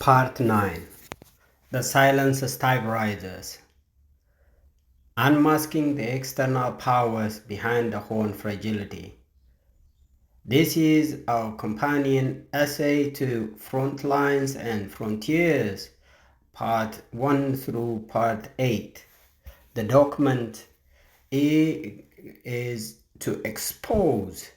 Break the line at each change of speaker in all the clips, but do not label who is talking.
Part 9. The Silence Stabilizers. Unmasking the external powers behind the Horn fragility. This is our companion essay to Frontlines and Frontiers, Part 1 through Part 8. The document is to expose,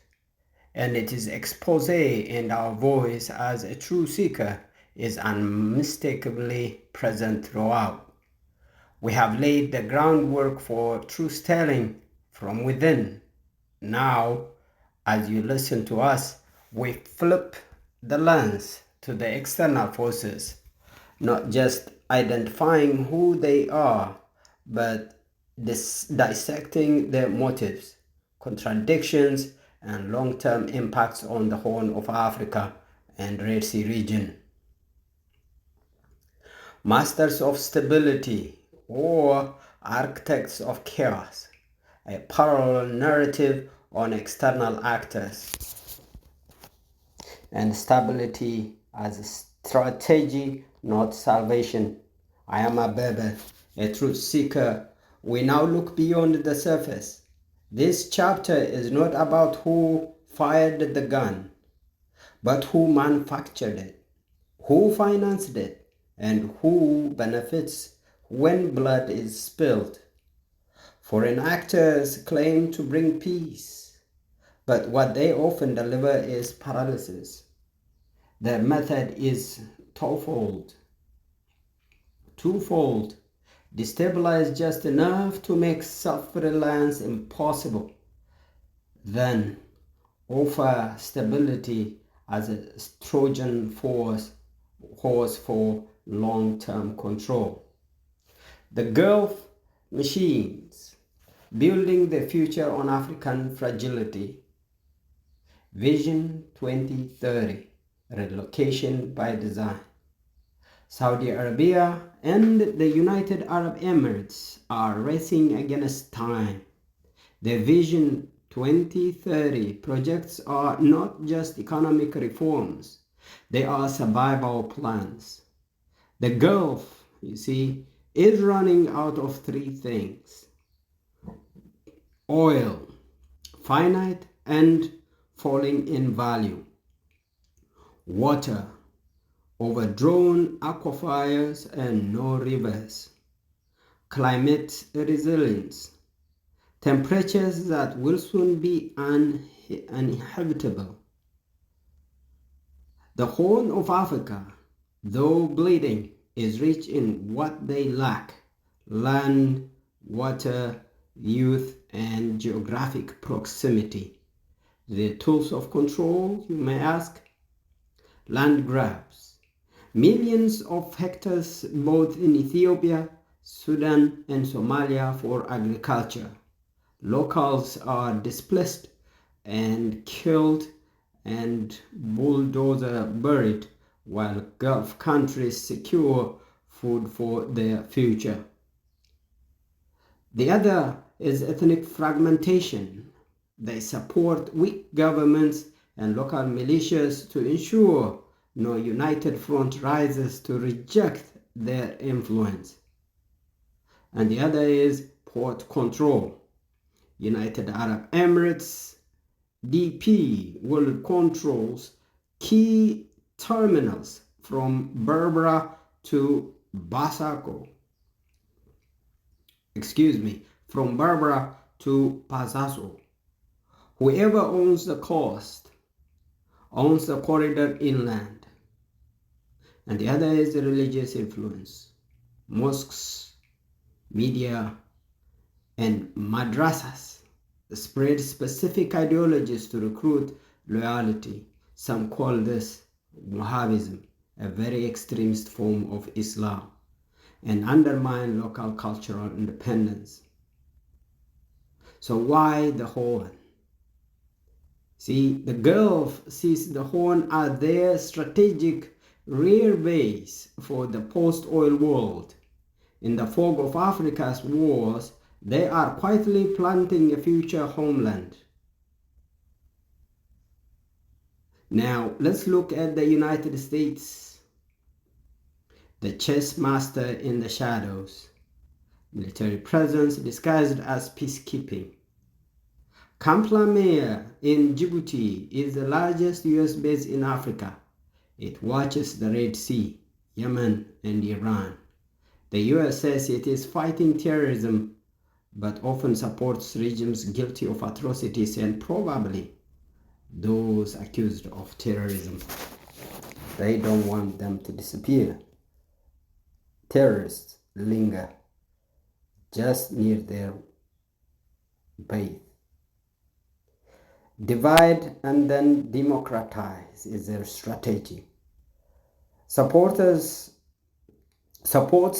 and it is expose, and our voice as a true seeker is unmistakably present throughout. We have laid the groundwork for truth-telling from within. Now, as you listen to us, we flip the lens to the external forces, not just identifying who they are, but dissecting their motives, contradictions, and long-term impacts on the Horn of Africa and Red Sea region. Masters of Stability or Architects of Chaos, a parallel narrative on external actors and stability as a strategy, not salvation. I am Abebe, a truth seeker. We now look beyond the surface. This chapter is not about who fired the gun, but who manufactured it, who financed it, and who benefits when blood is spilled. Foreign actors claim to bring peace, but what they often deliver is paralysis. Their method is twofold. Destabilize just enough to make self-reliance impossible, then offer stability as a Trojan horse for long-term control. The Gulf machines, building the future on African fragility. Vision 2030, relocation by design. Saudi Arabia and the United Arab Emirates are racing against time. The Vision 2030 projects are not just economic reforms, they are survival plans. The Gulf, you see, is running out of three things: oil, finite and falling in value; water, overdrawn aquifers and no rivers; climate resilience, temperatures that will soon be uninhabitable. The Horn of Africa, though bleeding, is rich in what they lack: land, water, youth, and geographic proximity. The tools of control, you may ask? Land grabs. Millions of hectares both in Ethiopia, Sudan, and Somalia for agriculture. Locals are displaced and killed and bulldozer buried, while Gulf countries secure food for their future. The other is ethnic fragmentation. They support weak governments and local militias to ensure no united front rises to reject their influence. And the other is port control. United Arab Emirates, DP, will controls key terminals from Berbera to Basako. From Berbera to Pazazo. Whoever owns the coast owns the corridor inland. And the other is the religious influence. Mosques, media, and madrasas spread specific ideologies to recruit loyalty. Some call this Wahhabism, a very extremist form of Islam, and undermine local cultural independence. So why the Horn? See, the Gulf sees the Horn as their strategic rear base for the post-oil world. In the fog of Africa's wars, they are quietly planting a future homeland. Now, let's look at the United States. the chess master in the shadows, military presence disguised as peacekeeping. Camp Lamia in Djibouti is the largest US base in Africa. It watches the Red Sea, Yemen, and Iran. The US says it is fighting terrorism, but often supports regimes guilty of atrocities and probably those accused of terrorism. They don't want them to disappear. Terrorists linger just near their base. Divide and then democratize is their strategy. Supports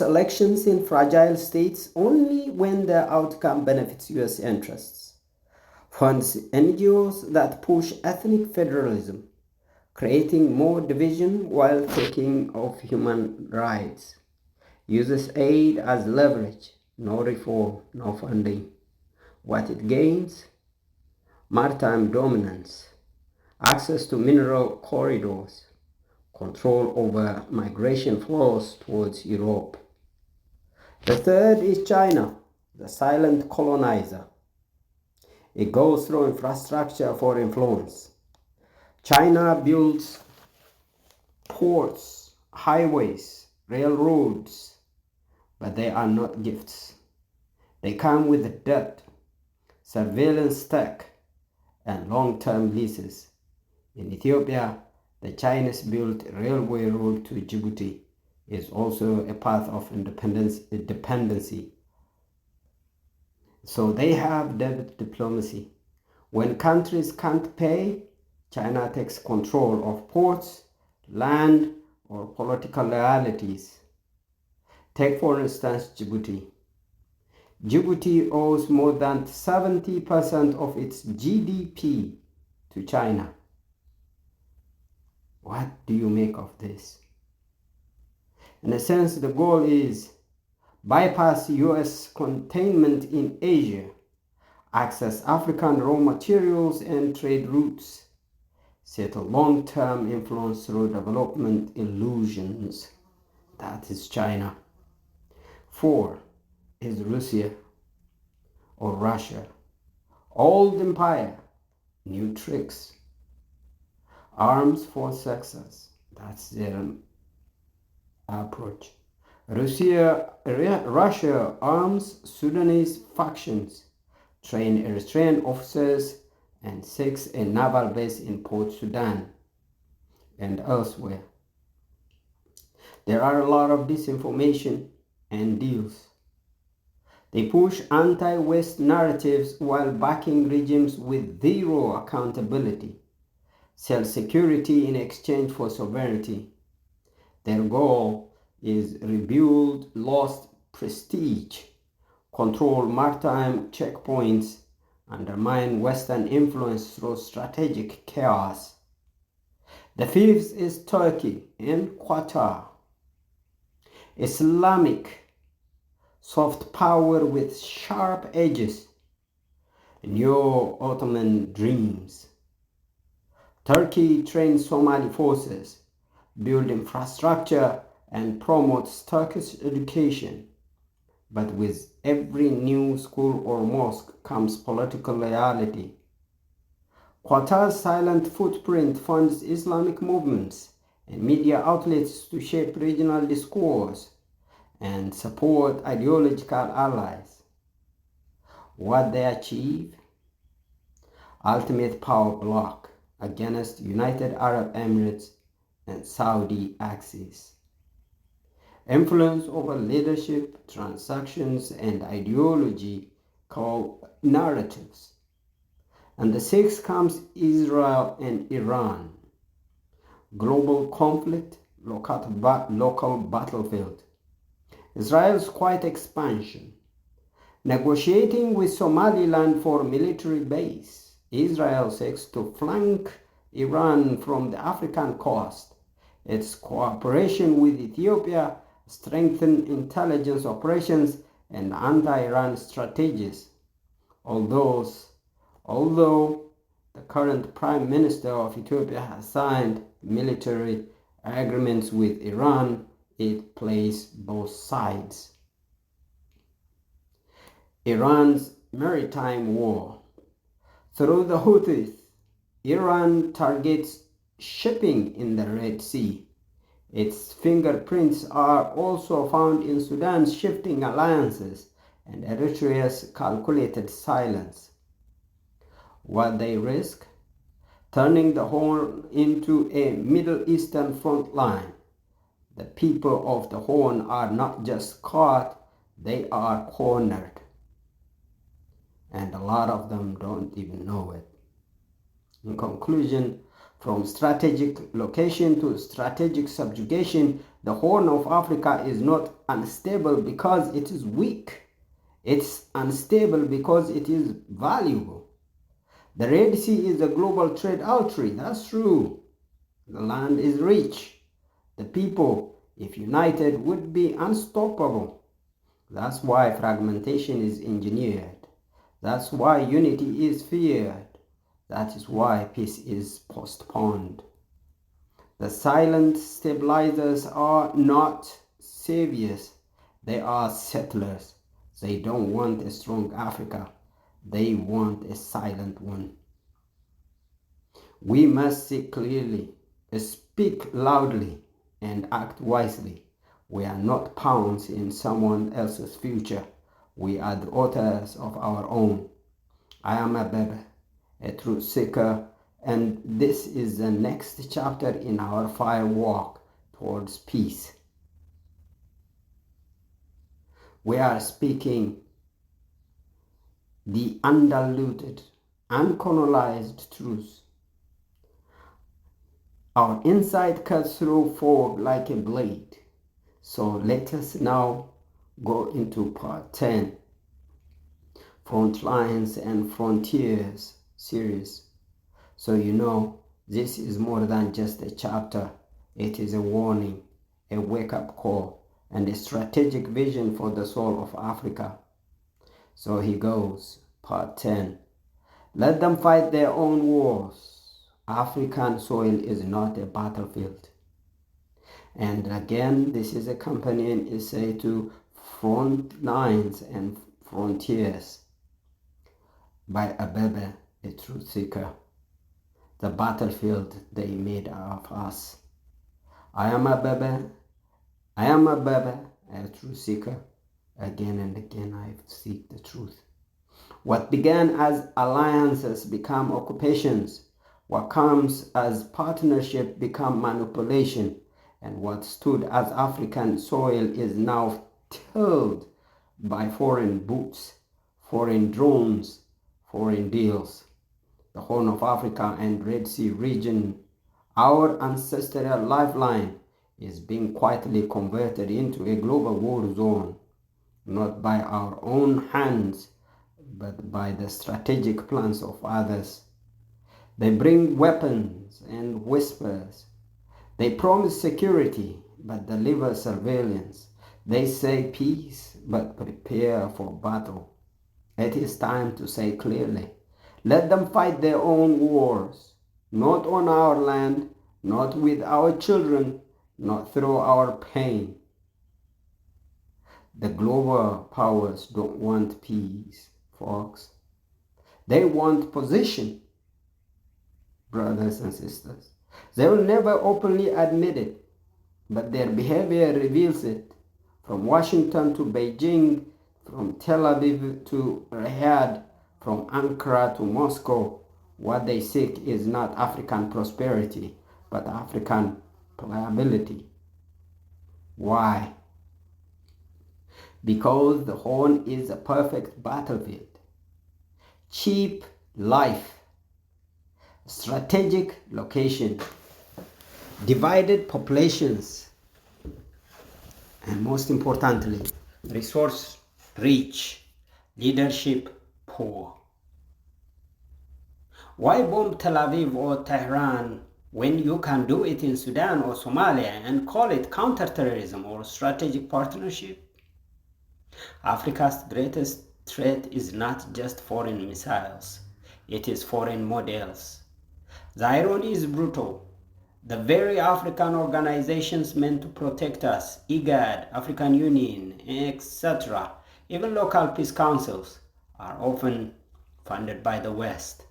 elections in fragile states only when the outcome benefits US interests. Funds NGOs that push ethnic federalism, creating more division while taking off human rights. Uses aid as leverage, no reform, no funding. What it gains? Maritime dominance, access to mineral corridors, control over migration flows towards Europe. The third is China, the silent colonizer. It goes through infrastructure for influence. China builds ports, highways, railroads, but they are not gifts. They come with debt, surveillance tech, and long-term leases. In Ethiopia, the Chinese-built railway road to Djibouti is also a path of dependency. So they have debt diplomacy. When countries can't pay, China takes control of ports, land, or political loyalties. Take, for instance, Djibouti. Djibouti owes more than 70% of its GDP to China. What do you make of this? In a sense, the goal is bypass US containment in Asia, access African raw materials and trade routes, settle long-term influence through development illusions. That is China. 4 is Russia or Russia. Old empire, new tricks. Arms for success. That's their approach. Russia arms Sudanese factions, train Eritrean officers, and seeks a naval base in Port Sudan and elsewhere. There are a lot of disinformation and deals. They push anti-West narratives while backing regimes with zero accountability, sell security in exchange for sovereignty. Their goal is rebuild lost prestige, control maritime checkpoints, undermine Western influence through strategic chaos. The fifth is Turkey and Qatar. Islamic soft power with sharp edges, neo-Ottoman dreams. Turkey trains Somali forces, builds infrastructure, and promotes Turkish education. But with every new school or mosque comes political loyalty. Qatar's silent footprint funds Islamic movements and media outlets to shape regional discourse and support ideological allies. What they achieve? Ultimate power block against United Arab Emirates and Saudi Axis. Influence over leadership, transactions, and ideology called narratives. And the sixth comes Israel and Iran. Global conflict, local battlefield. Israel's quiet expansion. Negotiating with Somaliland for military base. Israel seeks to flank Iran from the African coast. Its cooperation with Ethiopia strengthen intelligence operations and anti-Iran strategies. Although the current Prime Minister of Ethiopia has signed military agreements with Iran, it plays both sides. Iran's maritime war. Through the Houthis, Iran targets shipping in the Red Sea. Its fingerprints are also found in Sudan's shifting alliances and Eritrea's calculated silence. What they risk? Turning the Horn into a Middle Eastern front line. The people of the Horn are not just caught, they are cornered. And a lot of them don't even know it. In conclusion, from strategic location to strategic subjugation, the Horn of Africa is not unstable because it is weak. It's unstable because it is valuable. The Red Sea is a global trade artery, that's true. The land is rich. The people, if united, would be unstoppable. That's why fragmentation is engineered. That's why unity is feared. That is why peace is postponed. The silent stabilizers are not saviors. They are settlers. They don't want a strong Africa. They want a silent one. We must see clearly, speak loudly, and act wisely. We are not pawns in someone else's future. We are the authors of our own. I am Abebe, a truth seeker, and this is the next chapter in our fire walk towards peace. We are speaking the undiluted, uncolonized truth. Our insight cuts through fog like a blade. So let us now go into part 10, Frontlines and Frontiers series. So you know, this is more than just a chapter. It is a warning, a wake-up call, and a strategic vision for the soul of Africa. So he goes, part 10. Let them fight their own wars. African soil is not a battlefield. And again, this is a companion essay to Frontlines and Frontiers by Abebe, a truth seeker. The battlefield they made of us. I am Abebe, a truth seeker. Again and again I seek the truth. What began as alliances become occupations. What comes as partnership become manipulation. And what stood as African soil is now tilled by foreign boots, foreign drones, foreign deals. The Horn of Africa and Red Sea region, our ancestral lifeline, is being quietly converted into a global war zone, not by our own hands, but by the strategic plans of others. They bring weapons and whispers. They promise security, but deliver surveillance. They say peace, but prepare for battle. It is time to say clearly, let them fight their own wars, not on our land, not with our children, not through our pain. The global powers don't want peace, folks. They want position, brothers and sisters. They will never openly admit it, but their behavior reveals it. From Washington to Beijing, from Tel Aviv to Riyadh, from Ankara to Moscow, what they seek is not African prosperity, but African pliability. Why? Because the Horn is a perfect battlefield. Cheap life. Strategic location. Divided populations. And most importantly, resource rich. Leadership poor. Why bomb Tel Aviv or Tehran when you can do it in Sudan or Somalia and call it counterterrorism or strategic partnership? Africa's greatest threat is not just foreign missiles, it is foreign models. The irony is brutal. The very African organizations meant to protect us, IGAD, African Union, etc., even local peace councils, are often funded by the West,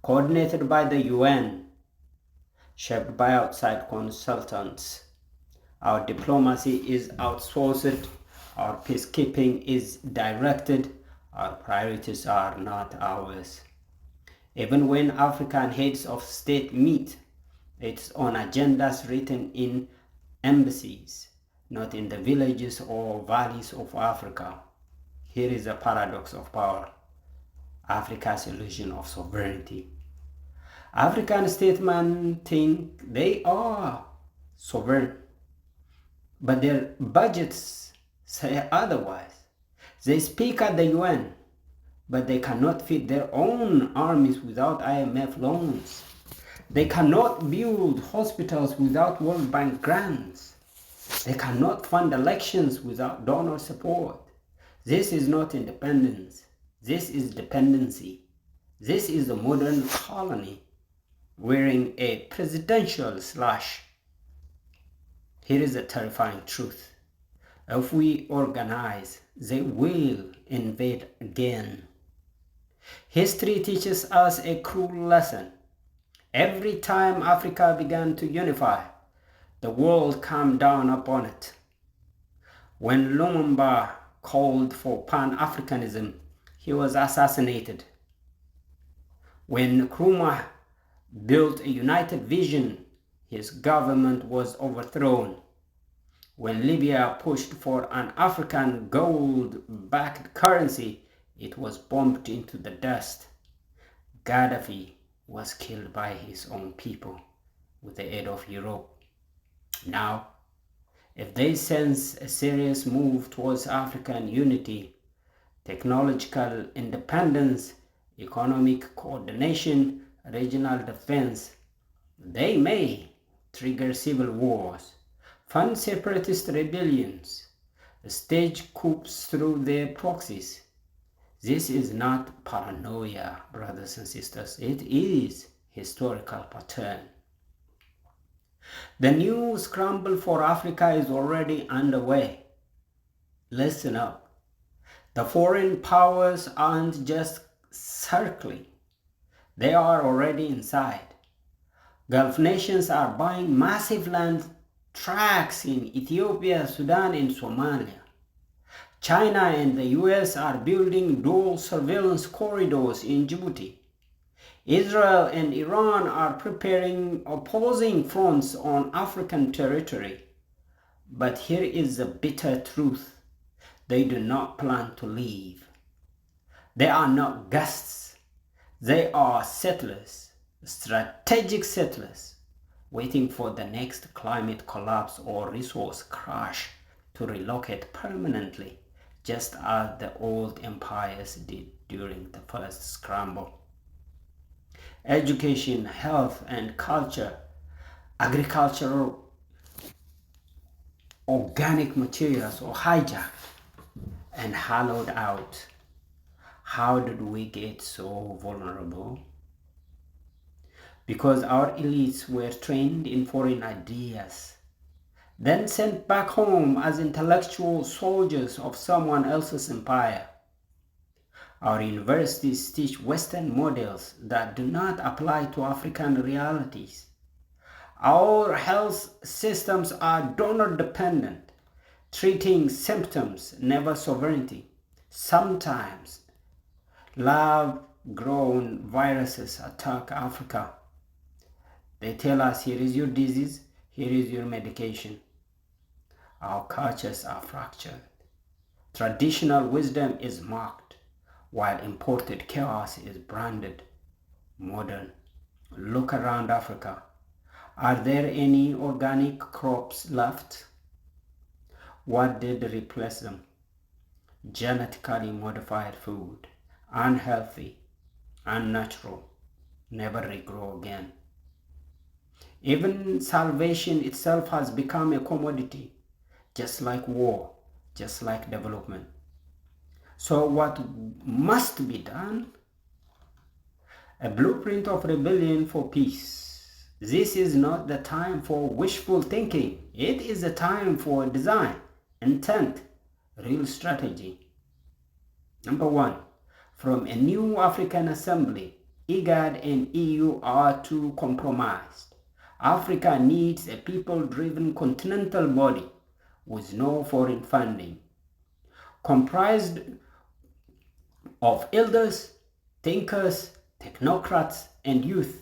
coordinated by the UN, shaped by outside consultants. Our diplomacy is outsourced, our peacekeeping is directed, our priorities are not ours. Even when African heads of state meet, it's on agendas written in embassies, not in the villages or valleys of Africa. Here is the paradox of power, Africa's illusion of sovereignty. African statesmen think they are sovereign, but their budgets say otherwise. They speak at the UN, but they cannot feed their own armies without IMF loans. They cannot build hospitals without World Bank grants. They cannot fund elections without donor support. This is not independence. This is dependency. This is a modern colony wearing a presidential slash. Here is a terrifying truth. If we organize, they will invade again. History teaches us a cruel lesson. Every time Africa began to unify, the world came down upon it. When Lumumba called for Pan-Africanism, he was assassinated. When Nkrumah built a united vision, his government was overthrown. When Libya pushed for an African gold-backed currency, it was bombed into the dust. Gaddafi was killed by his own people with the aid of Europe. Now, if they sense a serious move towards African unity, technological independence, economic coordination, regional defense, they may trigger civil wars, fund separatist rebellions, stage coups through their proxies. This is not paranoia, brothers and sisters. It is historical pattern. The new scramble for Africa is already underway. Listen up. The foreign powers aren't just circling. They are already inside. Gulf nations are buying massive land tracts in Ethiopia, Sudan, and Somalia. China and the US are building dual surveillance corridors in Djibouti. Israel and Iran are preparing opposing fronts on African territory. But here is the bitter truth. They do not plan to leave. They are not guests. They are settlers, strategic settlers, waiting for the next climate collapse or resource crash to relocate permanently, just as the old empires did during the first scramble. Education, health, and culture, agricultural, organic materials were hijacked and hollowed out. How did we get so vulnerable? Because our elites were trained in foreign ideas, then sent back home as intellectual soldiers of someone else's empire. Our universities teach Western models that do not apply to African realities. Our health systems are donor dependent, treating symptoms, never sovereignty. Sometimes lab-grown viruses attack Africa. They tell us, here is your disease, here is your medication. Our cultures are fractured. Traditional wisdom is mocked, while imported chaos is branded modern. Look around Africa. Are there any organic crops left? What did replace them? Genetically modified food, unhealthy, unnatural, never regrow again. Even salvation itself has become a commodity, just like war, just like development. So what must be done? A blueprint of rebellion for peace. This is not the time for wishful thinking. It is the time for design, intent, real strategy. Number 1. From a new African Assembly, IGAD and EU are too compromised. Africa needs a people-driven continental body with no foreign funding, comprised of elders, thinkers, technocrats, and youth,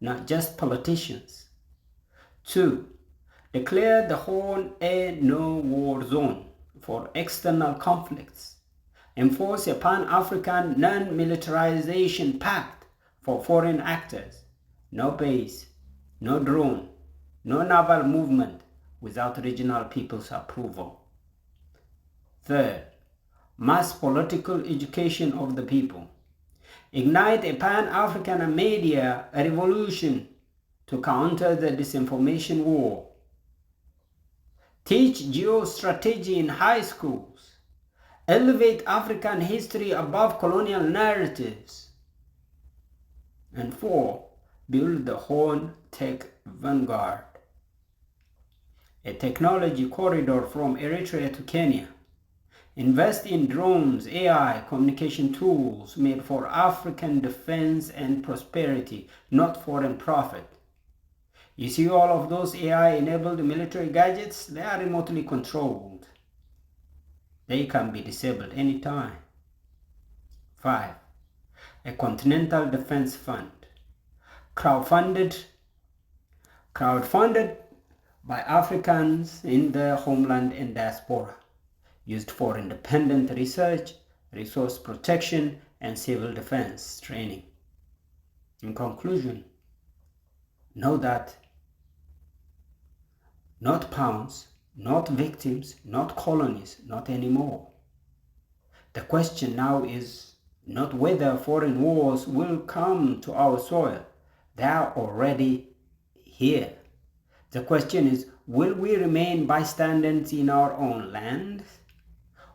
not just politicians. 2. Declare the Horn a no-war zone for external conflicts. Enforce a Pan-African non-militarization pact for foreign actors. No base, no drone, no naval movement without regional people's approval. 3rd, mass political education of the people. Ignite a Pan-African media revolution to counter the disinformation war. Teach geostrategy in high schools. Elevate African history above colonial narratives. And 4, build the Horn Tech Vanguard, a technology corridor from Eritrea to Kenya. Invest in drones, AI, communication tools made for African defense and prosperity, not foreign profit. You see all of those AI-enabled military gadgets? They are remotely controlled. They can be disabled anytime. 5. A continental defense fund, crowdfunded by Africans in the homeland and diaspora, used for independent research, resource protection, and civil defense training. In conclusion, know that not pounds, not victims, not colonies, not anymore. The question now is not whether foreign wars will come to our soil. They are already here. The question is, will we remain bystanders in our own land?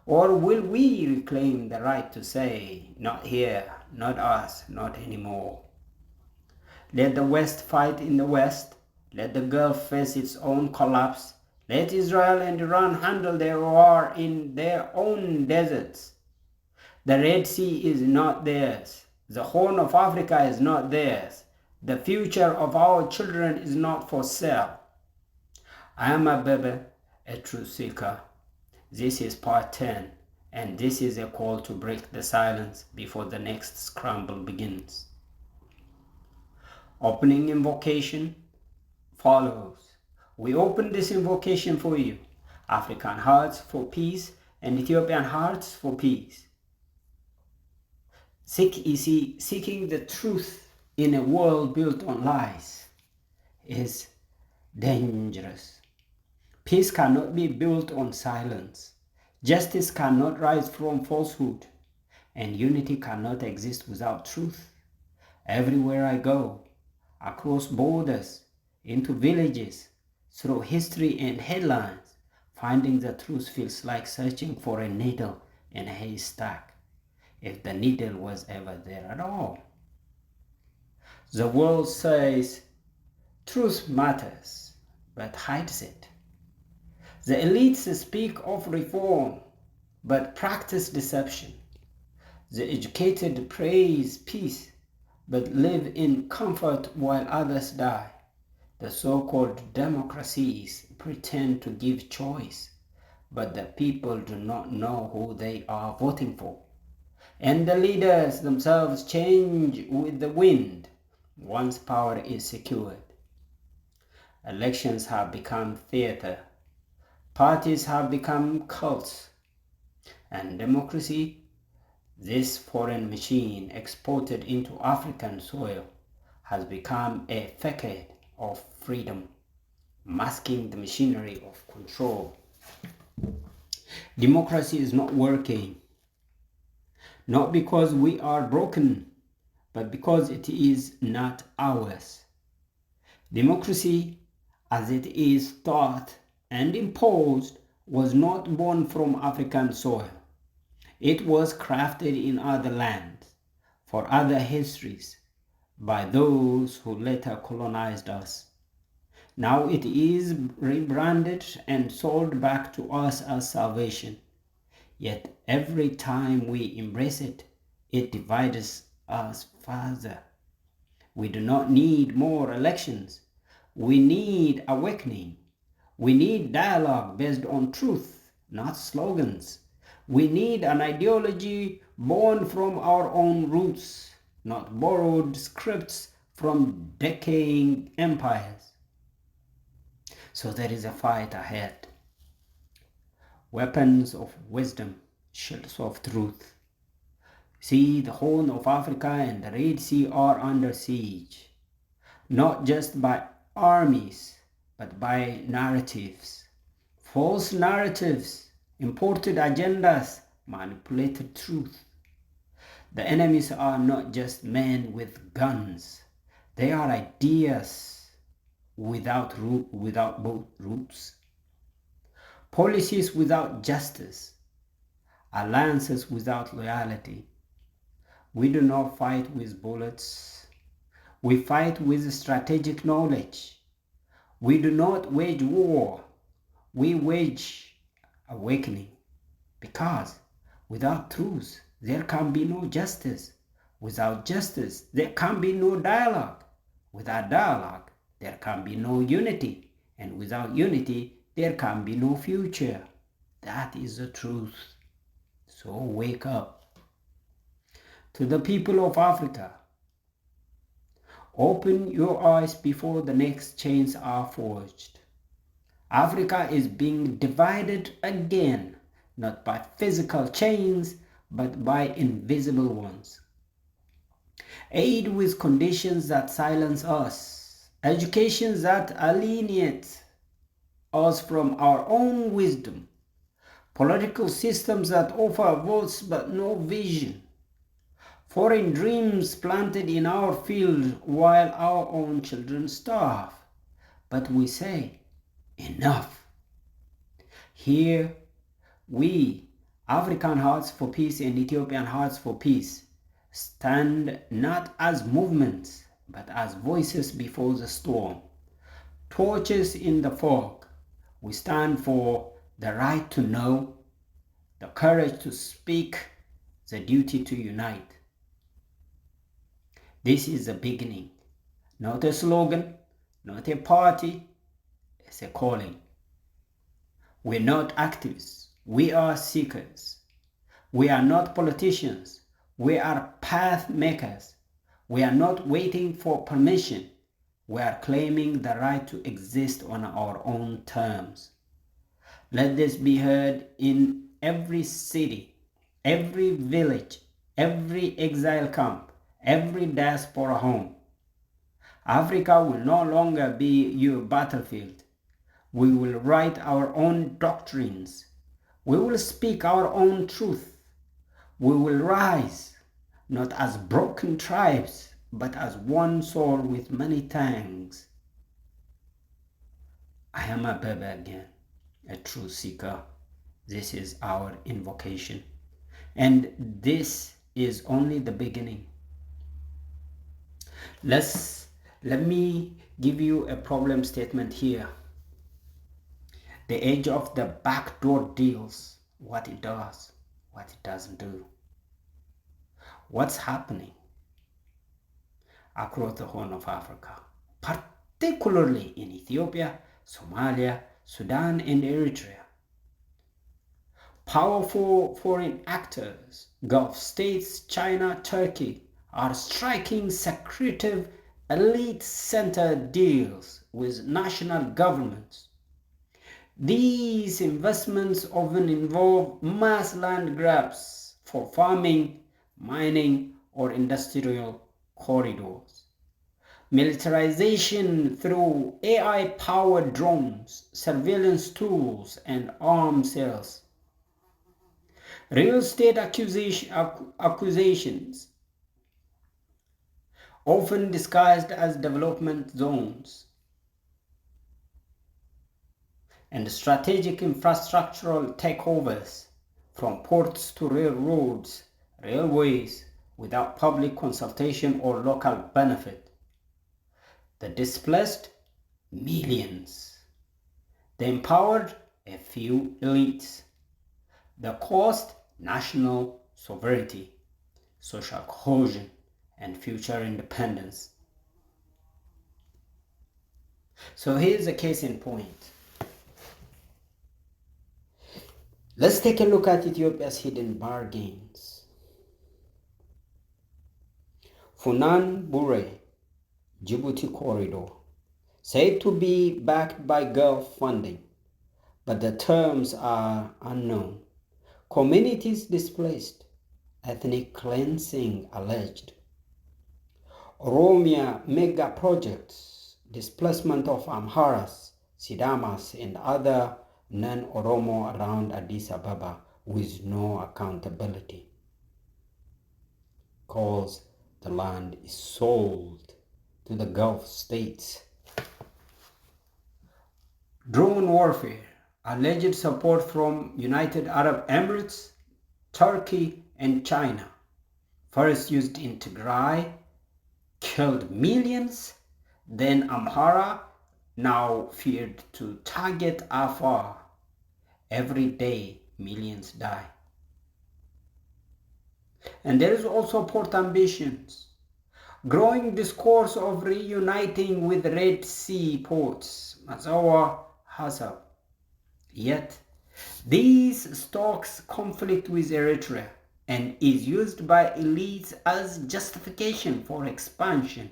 Or will we reclaim the right to say, not here, not us, not anymore? Let the West fight in the West. Let the Gulf face its own collapse. Let Israel and Iran handle their war in their own deserts. The Red Sea is not theirs. The Horn of Africa is not theirs. The future of our children is not for sale. I am Abebe, a truth seeker. This is part 10, and this is a call to break the silence before the next scramble begins. Opening invocation follows. We open this invocation for you, African hearts for peace and Ethiopian hearts for peace. Seeking the truth in a world built on lies is dangerous. Peace cannot be built on silence. Justice cannot rise from falsehood. And unity cannot exist without truth. Everywhere I go, across borders, into villages, through history and headlines, finding the truth feels like searching for a needle in a haystack, if the needle was ever there at all. The world says truth matters, but hides it. The elites speak of reform, but practice deception. The educated praise peace, but live in comfort while others die. The so-called democracies pretend to give choice, but the people do not know who they are voting for. And the leaders themselves change with the wind once power is secured. Elections have become theater. Parties have become cults. And democracy, this foreign machine exported into African soil, has become a facade of freedom, masking the machinery of control. Democracy is not working, not because we are broken, but because it is not ours. Democracy, as it is taught and imposed, was not born from African soil. It was crafted in other lands, for other histories, by those who later colonized us. Now it is rebranded and sold back to us as salvation. Yet every time we embrace it, it divides us further. We do not need more elections. We need awakening. We need dialogue based on truth, not slogans. We need an ideology born from our own roots, not borrowed scripts from decaying empires. So there is a fight ahead. Weapons of wisdom, shields of truth. See, the Horn of Africa and the Red Sea are under siege, not just by armies, but by narratives. False narratives, imported agendas, manipulated truth. The enemies are not just men with guns. They are ideas without both roots. Policies without justice. Alliances without loyalty. We do not fight with bullets. We fight with strategic knowledge. We do not wage war. We wage awakening. Because without truth, there can be no justice. Without justice, there can be no dialogue. Without dialogue, there can be no unity. And without unity, there can be no future. That is the truth. So wake up. To the people of Africa, open your eyes before the next chains are forged. Africa is being divided again, not by physical chains, but by invisible ones. Aid with conditions that silence us, education that alienate us from our own wisdom, political systems that offer votes but no vision, foreign dreams planted in our field while our own children starve. But we say, enough. Here, we, African Hearts for Peace and Ethiopian Hearts for Peace, stand not as movements, but as voices before the storm, torches in the fog. We stand for the right to know, the courage to speak, the duty to unite. This is the beginning, not a slogan, not a party, it's a calling. We're not activists, we are seekers. We are not politicians, we are path makers. We are not waiting for permission, we are claiming the right to exist on our own terms. Let this be heard in every city, every village, every exile camp, every diaspora home. Africa will no longer be your battlefield. We will write our own doctrines. We will speak our own truth. We will rise, not as broken tribes, but as one soul with many tongues. I am a baby again, a true seeker. This is our invocation. And this is only the beginning. Let me give you a problem statement here. The age of the backdoor deals, what it does, what it doesn't do. What's happening across the Horn of Africa, particularly in Ethiopia, Somalia, Sudan, and Eritrea. Powerful foreign actors, Gulf states, China, Turkey, are striking secretive, elite-centered deals with national governments. These investments often involve mass land grabs for farming, mining, or industrial corridors. Militarization through AI-powered drones, surveillance tools, and arms sales. Real estate accusations, often disguised as development zones, and strategic infrastructural takeovers, from ports to railroads, railways, without public consultation or local benefit. The displaced, millions. The empowered, a few elites. The cost, national sovereignty, social cohesion, and future independence. So here's a case in point. Let's take a look at Ethiopia's hidden bargains. Funan Bure, Djibouti corridor, said to be backed by Gulf funding, but the terms are unknown. Communities displaced, ethnic cleansing alleged. Oromia mega projects, displacement of Amharas, Sidamas, and other non-Oromo around Addis Ababa with no accountability. Cause the land is sold to the Gulf states. Drone warfare, alleged support from United Arab Emirates, Turkey, and China. First used in Tigray, killed millions, then Amhara, now feared to target Afar. Every day, millions die. And there is also port ambitions. Growing discourse of reuniting with Red Sea ports, Mazawa, Hasab. Yet, these stocks conflict with Eritrea and is used by elites as justification for expansion.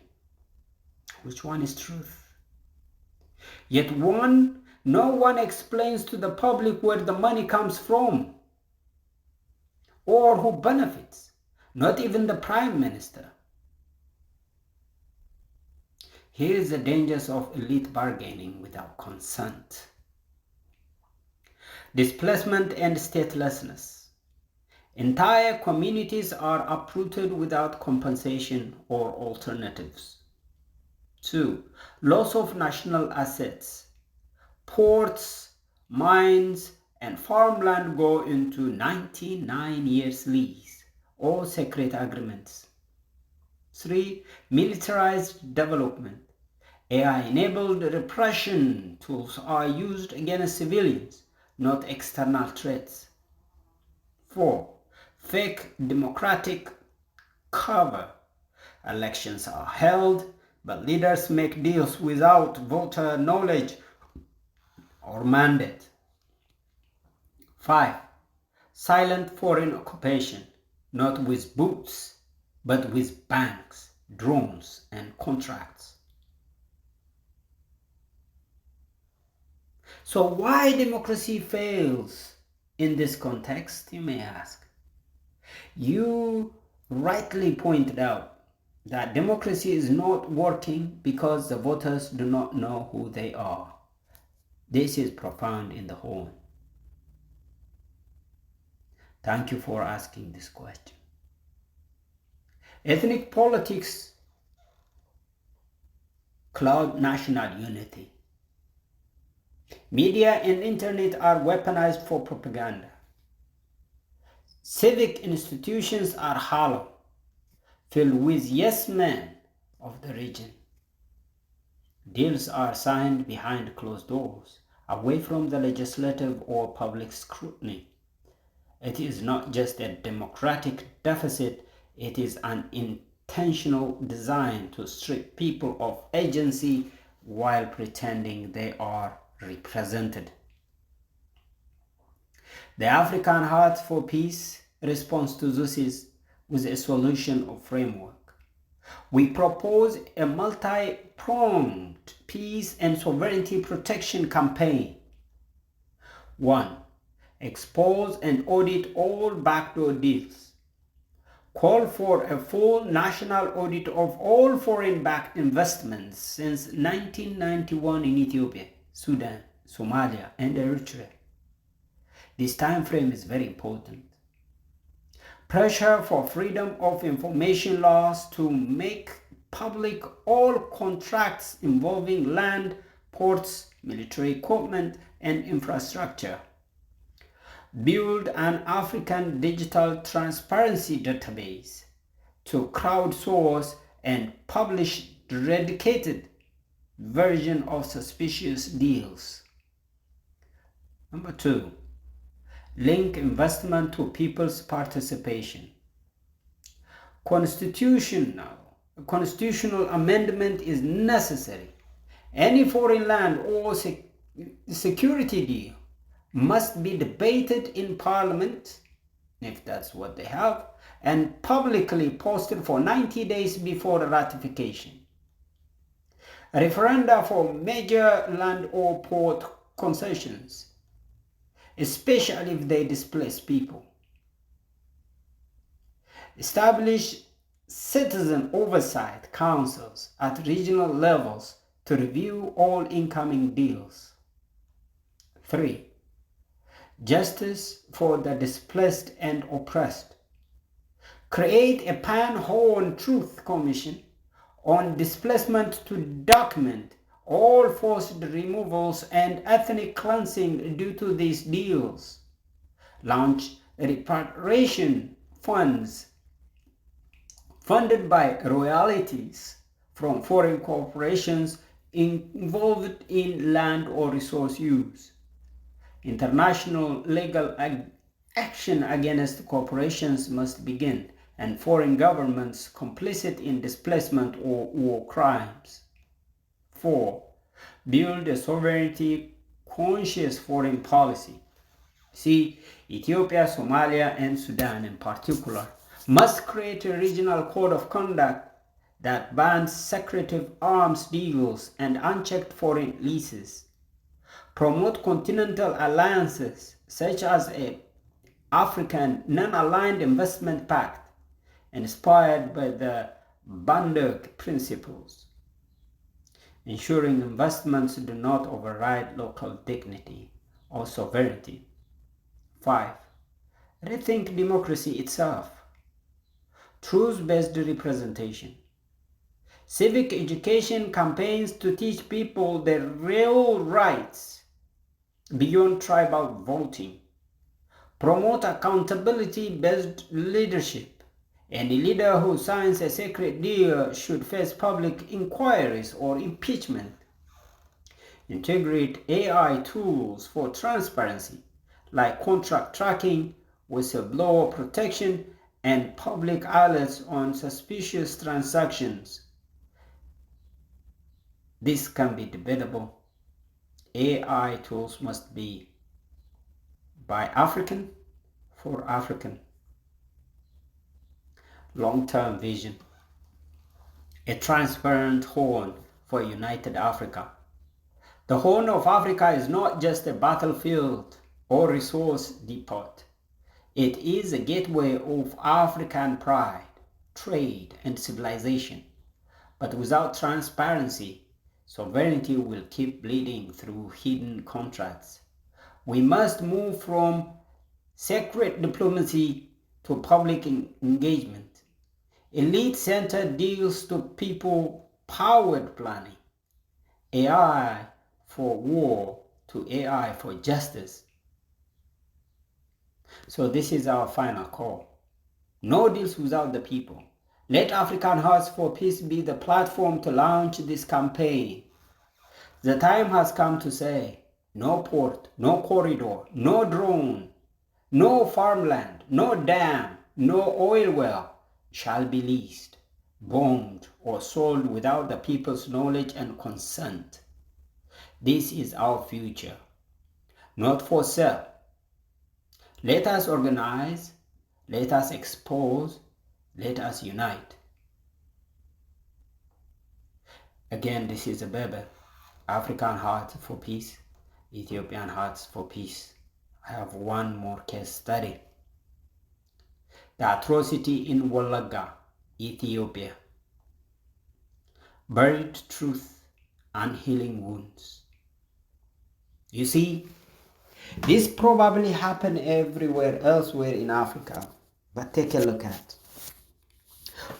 Which one is truth? Yet no one explains to the public where the money comes from or who benefits, not even the Prime Minister. Here is the dangers of elite bargaining without consent. Displacement and statelessness. Entire communities are uprooted without compensation or alternatives. 2. Loss of national assets. Ports, mines, and farmland go into 99 years lease or secret agreements. 3. Militarized development. AI-enabled repression tools are used against civilians, not external threats. 4. Fake democratic cover. Elections are held, but leaders make deals without voter knowledge or mandate. 5. Silent foreign occupation, not with boots, but with banks, drones, and contracts. So why democracy fails in this context, you may ask? You rightly pointed out that democracy is not working because the voters do not know who they are. This is profound in the whole. Thank you for asking this question. Ethnic politics cloud national unity. Media and internet are weaponized for propaganda. Civic institutions are hollow, filled with yes men of the region. Deals are signed behind closed doors, away from the legislative or public scrutiny. It is not just a democratic deficit, it is an intentional design to strip people of agency while pretending they are represented. The African Heart for Peace response to this is with a solution of framework. We propose a multi-pronged peace and sovereignty protection campaign. 1. Expose and audit all backdoor deals. Call for a full national audit of all foreign-backed investments since 1991 in Ethiopia, Sudan, Somalia, and Eritrea. This time frame is very important. Pressure for freedom of information laws to make public all contracts involving land, ports, military equipment, and infrastructure. Build an African digital transparency database. to crowdsource and publish dedicated version of suspicious deals. Number 2, link investment to people's participation. Constitutional amendment is necessary. Any foreign land or security deal must be debated in Parliament, if that's what they have, and publicly posted for 90 days before ratification. Referenda for major land or port concessions, especially if they displace people. Establish citizen oversight councils at regional levels to review all incoming deals. 3. Justice for the displaced and oppressed. Create a pan-Horn Truth Commission on displacement to document all forced removals and ethnic cleansing due to these deals. Launch repatriation funds funded by royalties from foreign corporations involved in land or resource use. International legal action against corporations must begin, and foreign governments complicit in displacement or war crimes. 4. Build a sovereignty-conscious foreign policy. See, Ethiopia, Somalia, and Sudan in particular must create a regional code of conduct that bans secretive arms deals and unchecked foreign leases. Promote continental alliances such as an African non-aligned investment pact inspired by the Bandung principles, ensuring investments do not override local dignity or sovereignty. 5. Rethink democracy itself. Truth-based representation. Civic education campaigns to teach people their real rights beyond tribal voting. Promote accountability-based leadership. Any leader who signs a secret deal should face public inquiries or impeachment. Integrate AI tools for transparency, like contract tracking, whistleblower protection, and public alerts on suspicious transactions. This can be debatable. AI tools must be by African for African. Long-term vision. A transparent Horn for united Africa. The Horn of Africa is not just a battlefield or resource depot. It is a gateway of African pride, trade, and civilization. But without transparency, sovereignty will keep bleeding through hidden contracts. We must move from secret diplomacy to public engagement. Elite-centered deals to people-powered planning. AI for war to AI for justice. So this is our final call. No deals without the people. Let African Hearts for Peace be the platform to launch this campaign. The time has come to say, no port, no corridor, no drone, no farmland, no dam, no oil well shall be leased, bombed, or sold without the people's knowledge and consent. This is our future, not for sale. Let us organize, let us expose, let us unite. Again, this is Abebe, African Hearts for Peace, Ethiopian Hearts for Peace. I have one more case study. The atrocity in Wolaga, Ethiopia. Buried truth and healing wounds. You see, this probably happened everywhere elsewhere in Africa, but take a look at.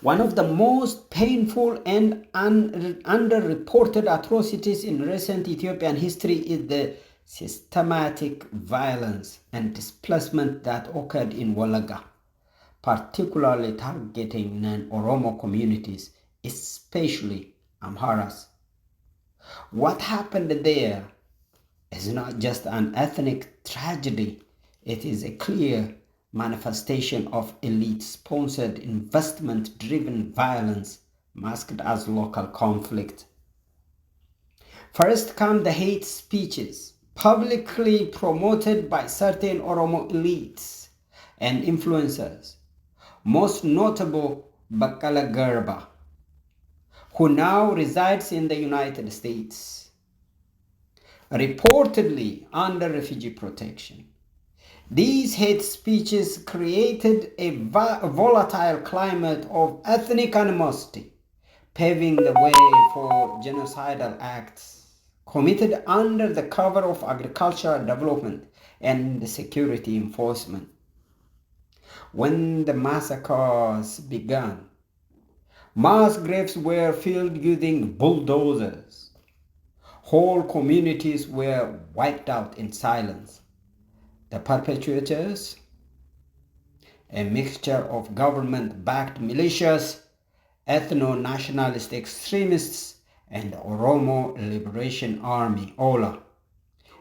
One of the most painful and underreported atrocities in recent Ethiopian history is the systematic violence and displacement that occurred in Wolaga, particularly targeting non-Oromo communities, especially Amharas. What happened there is not just an ethnic tragedy, it is a clear manifestation of elite-sponsored investment-driven violence masked as local conflict. First come the hate speeches, publicly promoted by certain Oromo elites and influencers, most notable Bakala Garba, who now resides in the United States, reportedly under refugee protection. These hate speeches created a volatile climate of ethnic animosity, paving the way for genocidal acts committed under the cover of agricultural development and security enforcement. When the massacres began, mass graves were filled using bulldozers. Whole communities were wiped out in silence. The perpetrators, a mixture of government-backed militias, ethno-nationalist extremists, and Oromo Liberation Army, OLA,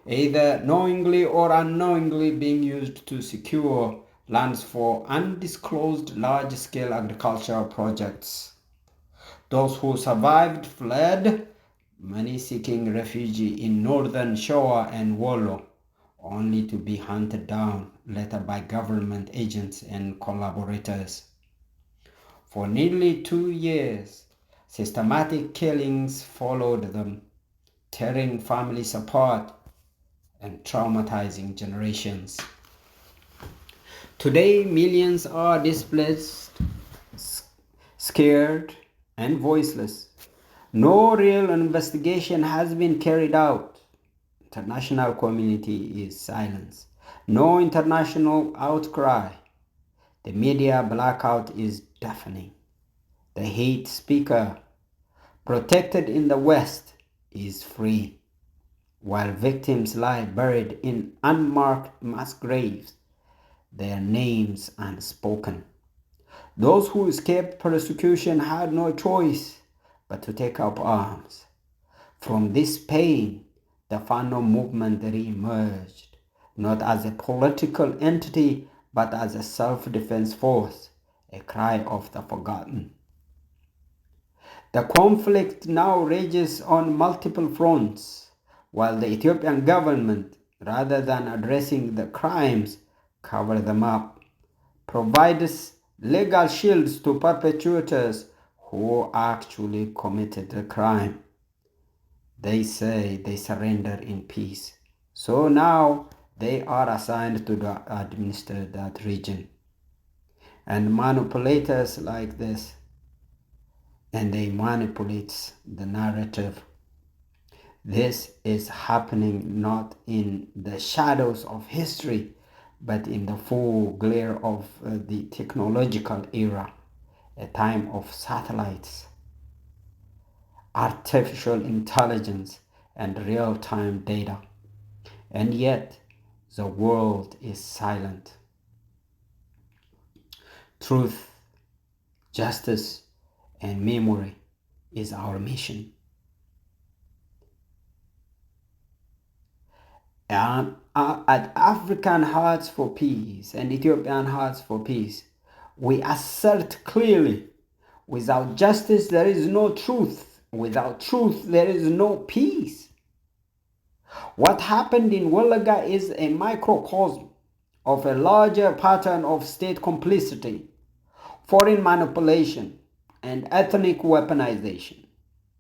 either knowingly or unknowingly being used to secure lands for undisclosed large-scale agricultural projects. Those who survived fled, many seeking refuge in northern Shoa and Wollo, only to be hunted down later by government agents and collaborators. For nearly 2 years, systematic killings followed them, tearing families apart and traumatizing generations. Today, millions are displaced, scared, and voiceless. No real investigation has been carried out. International community is silent. No international outcry. The media blackout is deafening. The hate speaker, protected in the West, is free, while victims lie buried in unmarked mass graves, their names unspoken. Those who escaped persecution had no choice but to take up arms. From this pain, the Fano movement re-emerged, not as a political entity, but as a self-defense force, a cry of the forgotten. The conflict now rages on multiple fronts, while the Ethiopian government, rather than addressing the crimes, cover them up, provides legal shields to perpetrators who actually committed the crime. They say they surrender in peace. So now they are assigned to administer that region. And manipulators like this, and they manipulate the narrative. This is happening not in the shadows of history, but in the full glare of the technological era, a time of satellites, artificial intelligence, and real-time data. And yet, the world is silent. Truth, justice, and memory is our mission. And at African Hearts for Peace and Ethiopian Hearts for Peace, we assert clearly, without justice there is no truth. Without truth, there is no peace. What happened in Welaga is a microcosm of a larger pattern of state complicity, foreign manipulation, and ethnic weaponization.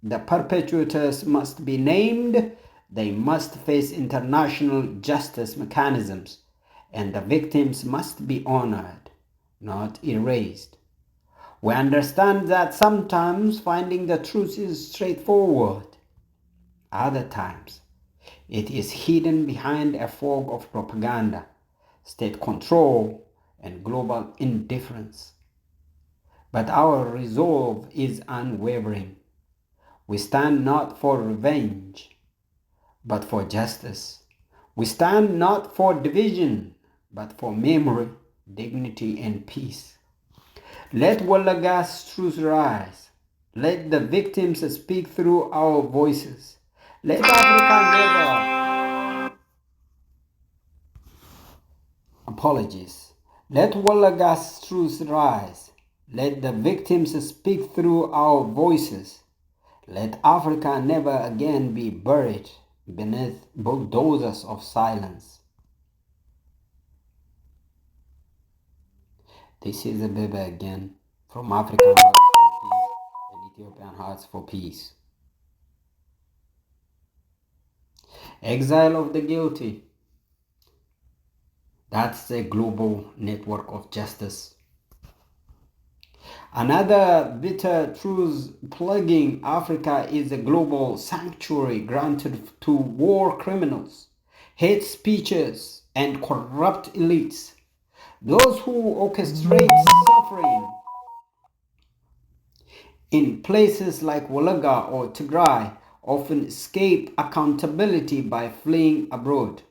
The perpetrators must be named, they must face international justice mechanisms, and the victims must be honored, not erased. We understand that sometimes finding the truth is straightforward. Other times, it is hidden behind a fog of propaganda, state control, and global indifference. But our resolve is unwavering. We stand not for revenge, but for justice. We stand not for division, but for memory, dignity, and peace. Let Wallaga's truth rise. Let the victims speak through our voices. Let Africa never. Apologies. Let Wallaga's truth rise. Let the victims speak through our voices. Let Africa never again be buried beneath bulldozers of silence. This is Abebe again from African Hearts for Peace and Ethiopian Hearts for Peace. Exile of the guilty. That's a global network of justice. Another bitter truth plaguing Africa is a global sanctuary granted to war criminals, hate speeches, and corrupt elites. Those who orchestrate suffering in places like Wolaga or Tigray often escape accountability by fleeing abroad.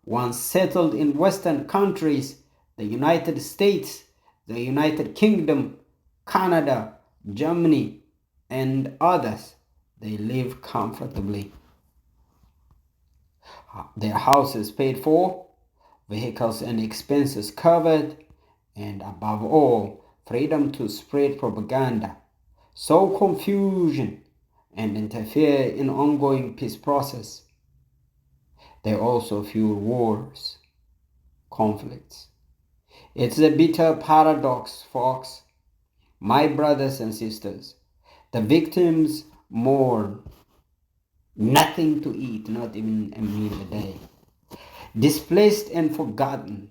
Once settled in Western countries, the United States, the United Kingdom, Canada, Germany, and others, they live comfortably. Their houses paid for, vehicles and expenses covered, and above all, freedom to spread propaganda, sow confusion, and interfere in ongoing peace process. They also fuel wars, conflicts. It's a bitter paradox, folks. My brothers and sisters, the victims mourn, nothing to eat, not even a meal a day, displaced and forgotten,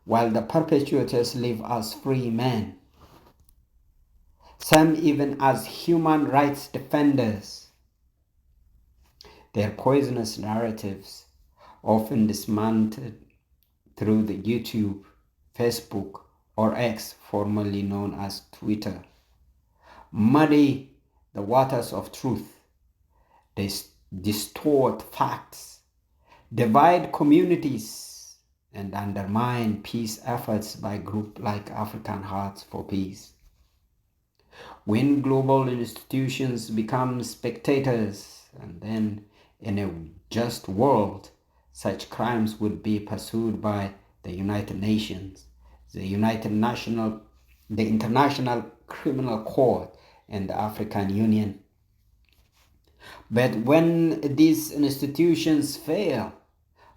while the perpetrators live as free men, some even as human rights defenders. Their poisonous narratives, often dismantled through the YouTube, Facebook, or X, formerly known as Twitter, muddy the waters of truth. They distort facts, divide communities, and undermine peace efforts by groups like African Hearts for Peace. When global institutions become spectators, and then in a just world, such crimes would be pursued by the United Nations, the International Criminal Court, and the African Union. But when these institutions fail,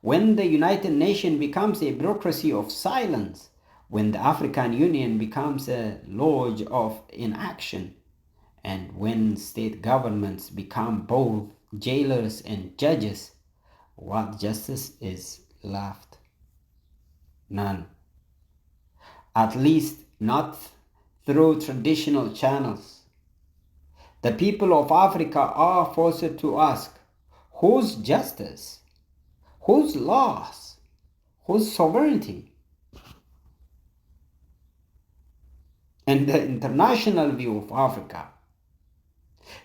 when the United Nations becomes a bureaucracy of silence, when the African Union becomes a lodge of inaction, and when state governments become both jailers and judges, what justice is left? None. At least not through traditional channels. The people of Africa are forced to ask, whose justice? Whose laws? Whose sovereignty? And the international view of Africa,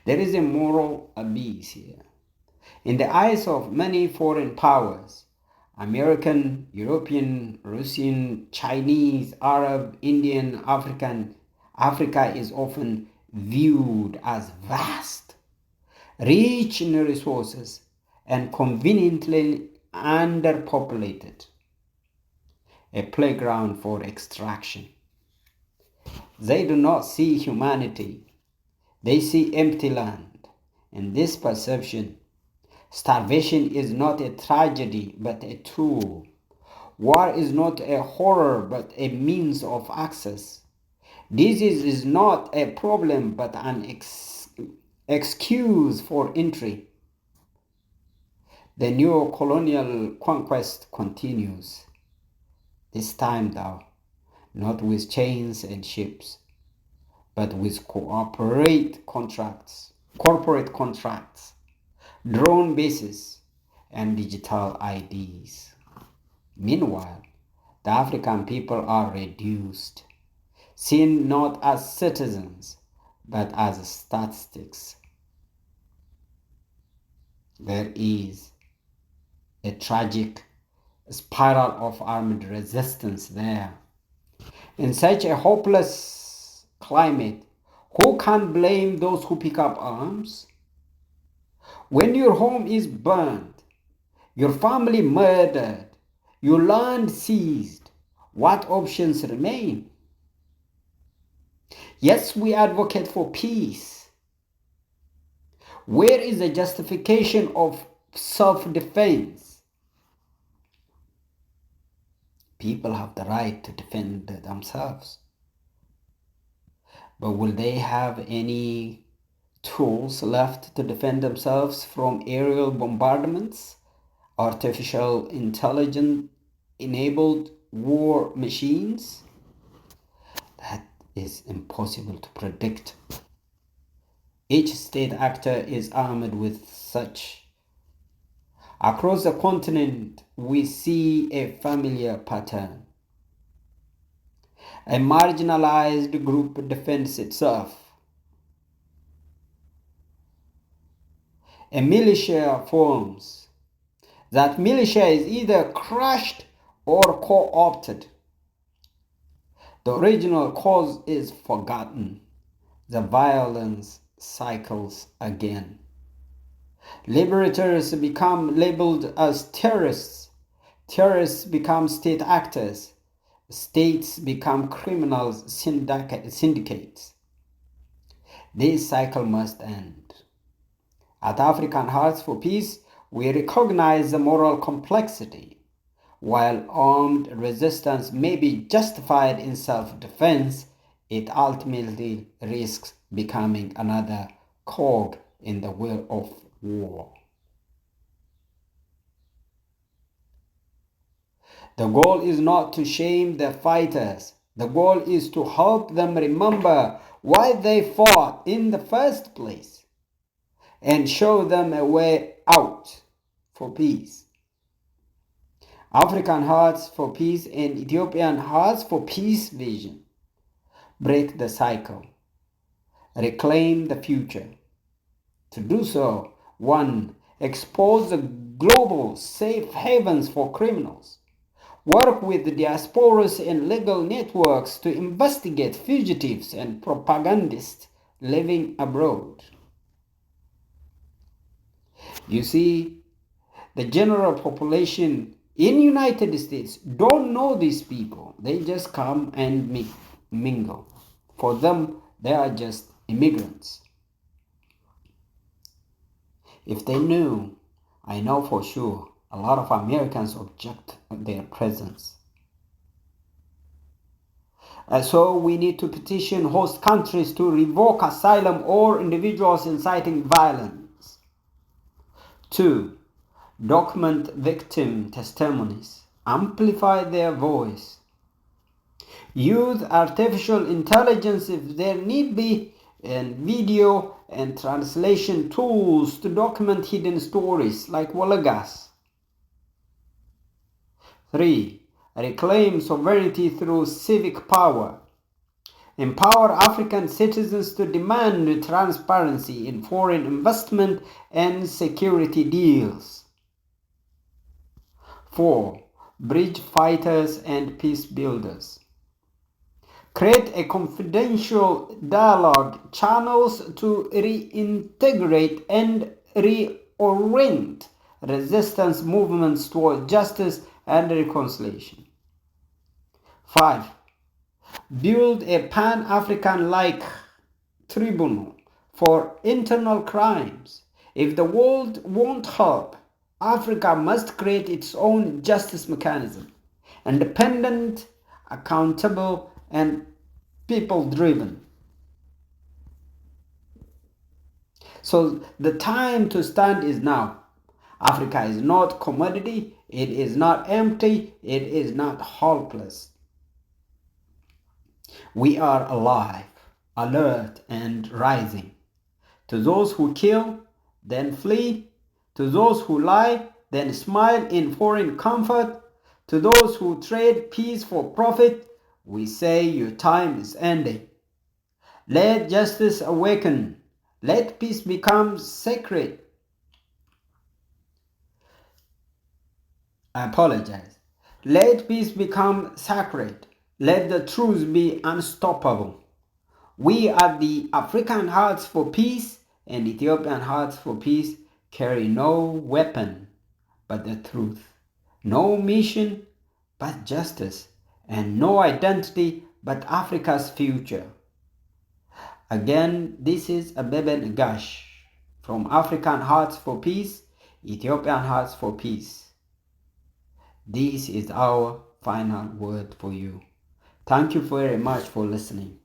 there is a moral abyss here. In the eyes of many foreign powers, American, European, Russian, Chinese, Arab, Indian, African, Africa is often viewed as vast, rich in resources, and conveniently underpopulated, a playground for extraction. They do not see humanity. They see empty land. In this perception, starvation is not a tragedy, but a tool. War is not a horror, but a means of access. Disease is not a problem, but an excuse for entry. The neo-colonial conquest continues. This time, though, not with chains and ships, but with corporate contracts, drone bases, and digital IDs. Meanwhile, the African people are reduced, seen not as citizens, but as statistics. There is a tragic spiral of armed resistance there. In such a hopeless climate, who can blame those who pick up arms? When your home is burned, your family murdered, your land seized, what options remain? Yes, we advocate for peace. Where is the justification of self-defense? People have the right to defend themselves. But will they have any tools left to defend themselves from aerial bombardments, artificial intelligence enabled war machines? That is impossible to predict. Each state actor is armed with such. Across the continent, we see a familiar pattern. A marginalized group defends itself. A militia forms. That militia is either crushed or co-opted. The original cause is forgotten. The violence cycles again. Liberators become labeled as terrorists. Terrorists become state actors. States become criminal syndicates. This cycle must end. At African Hearts for Peace, we recognize the moral complexity. While armed resistance may be justified in self-defense, it ultimately risks becoming another cog in the wheel of war. The goal is not to shame the fighters. The goal is to help them remember why they fought in the first place and show them a way out for peace. African Hearts for Peace and Ethiopian Hearts for Peace vision. Break the cycle. Reclaim the future. To do so, 1. Expose the global safe havens for criminals. Work with the diasporas and legal networks to investigate fugitives and propagandists living abroad. You see, the general population in United States don't know these people. They just come and mingle. For them, they are just immigrants. If they knew, I know for sure, a lot of Americans object their presence. So we need to petition host countries to revoke asylum or individuals inciting violence. 2. Document victim testimonies. Amplify their voice. Use artificial intelligence if there need be, and video and translation tools to document hidden stories like Walagas. 3. Reclaim sovereignty through civic power. Empower African citizens to demand transparency in foreign investment and security deals. 4. Bridge fighters and peace builders. Create a confidential dialogue channels to reintegrate and reorient resistance movements toward justice and reconciliation. 5. Build a Pan-African-like tribunal for internal crimes. If the world won't help, Africa must create its own justice mechanism, independent, accountable, and people-driven. So the time to stand is now. Africa is not commodity, it is not empty, it is not helpless. We are alive, alert, and rising. To those who kill, then flee. To those who lie, then smile in foreign comfort. To those who trade peace for profit, we say your time is ending. Let justice awaken. Let peace become sacred. I apologize. Let peace become sacred. Let the truth be unstoppable. We at the African Hearts for Peace and Ethiopian Hearts for Peace carry no weapon but the truth, no mission but justice, and no identity but Africa's future. Again, this is Abebe Nagash from African Hearts for Peace, Ethiopian Hearts for Peace. This is our final word for you. Thank you very much for listening.